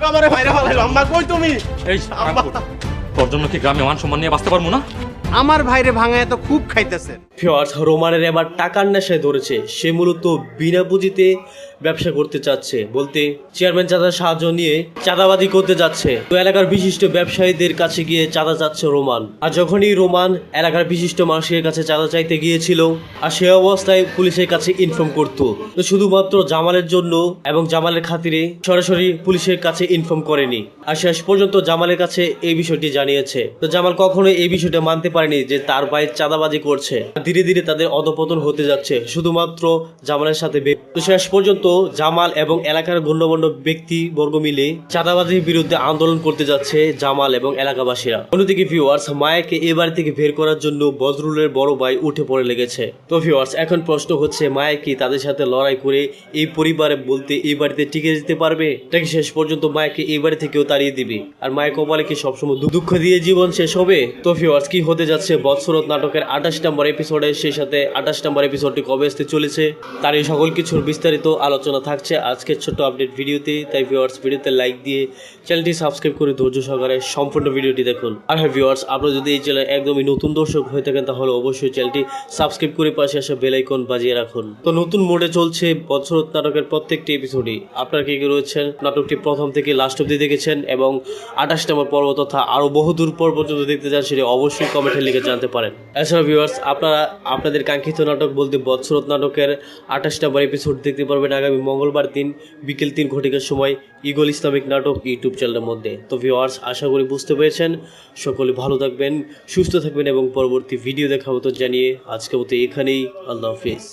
আমারে ভাইরা ফেলাইলো। আম্মা কই তুমি? এই তোর জন্য কি গ্রামে মান সম্মান নিয়ে বাঁচতে পারবো না? আমার ভাইরে ভাঙায় তো খুব খাইতেছেন। ভিউয়ার্স, রোমানের এবার টাকার নেশায় ধরেছে। সে মূলত বিনা পুঁজিতে ব্যবসা করতে চাচ্ছে, বলতে চেয়ারম্যান চাঁদার সাহায্য নিয়ে চাঁদাবাজি করতে যাচ্ছে। তো এলাকার বিশিষ্ট ব্যবসায়ীদের কাছে গিয়ে চাঁদা চাচ্ছে রোমান। আর যখনই রোমান এলাকার বিশিষ্ট মানুষের কাছে চাঁদা চাইতে গিয়েছিল, আর সে অবস্থায় পুলিশের কাছে ইনফর্ম করতো। তো শুধুমাত্র জামালের জন্য এবং জামালের খাতিরে সরাসরি পুলিশের কাছে ইনফর্ম করেনি, আর শেষ পর্যন্ত জামালের কাছে এই বিষয়টি জানিয়েছে। তো জামাল কখনোই এই বিষয়টা মানতে পারেনি যে তার ভাই চাঁদাবাজি করছে। ধীরে ধীরে তাদের অধপতন হতে যাচ্ছে শুধুমাত্র জামালের সাথে। তো শেষ পর্যন্ত জামাল এবং এলাকার গণ্যমান্য ব্যক্তি বর্গ মিলে চাঁদাবাজির বিরুদ্ধে আন্দোলন করতে যাচ্ছে জামাল এবং এলাকাবাসীরা। অন্যদিকে ভিউয়ার্স, মায়াকে এ বাড়ি থেকে বের করার জন্য বজরুলের বড় ভাই উঠে পড়ে লেগেছে। তো ভিউয়ার্স, এখন প্রশ্ন হচ্ছে, মায়া কি তাদের সাথে লড়াই করে এই পরিবারে বলতে এই বাড়িতে টিকে যেতে পারবে, নাকি শেষ পর্যন্ত মায়াকে এই বাড়ি থেকেও তাড়িয়ে দিবে? আর মায়ের কপালে কি সবসময় দুঃখ দিয়ে জীবন শেষ হবে? তো ভিউয়ার্স, কি হতে যাচ্ছে বৎসরত নাটকের 28 নম্বর এপিসোডে, সেই সাথে 28 নম্বর এপিসোডটি কবে আসতে চলেছে তার এই সকল কিছুর বিস্তারিত আলোচনা থাকছে আজকের ছোট্ট আপডেট ভিডিওতে। তাই ভিউয়ার্স, ভিডিওতে লাইক দিয়ে চ্যানেলটি সাবস্ক্রাইব করে ধৈর্য সহকারে সম্পূর্ণ ভিডিওটি দেখুন। আর হ্যাঁ ভিউয়ার্স, আপনারা যদি এই চ্যানেলে একদমই নতুন দর্শক হয়ে থাকেন তাহলে অবশ্যই চ্যানেলটি সাবস্ক্রাইব করে পাশে আসা বেল আইকন বাজিয়ে রাখুন। তো নতুন মোডে চলছে বৎসরত নাটকের প্রত্যেকটি এপিসোডই। আপনারা কে কে রয়েছেন নাটকটি প্রথম থেকে লাস্ট অব্দি দেখেছেন এবং 28 নম্বর পর্ব তথা আরো বহুদূর পর পর্যন্ত দেখতে চান, সেটা অবশ্যই কমেন্টে লিখে জানতে পারেন। এছাড়া ভিউয়ার্স, আপনারা আপনাদের কাঙ্ক্ষিত নাটক বলতে বৎসরত নাটকের 28 নম্বর এপিসোড দেখতে পারবেন আগামী মঙ্গলবার দিন বিকেল 3 ঘটিকার সময় ইগল ইসলামিক নাটক ইউটিউব চ্যানেলের মধ্যে। তো ভিউয়ার্স, আশা করি বুঝতে পেরেছেন। সকলে ভালো থাকবেন, সুস্থ থাকবেন এবং পরবর্তী ভিডিও দেখা মতো জানিয়ে আজকের মতো এখানেই আল্লাহ হাফিজ।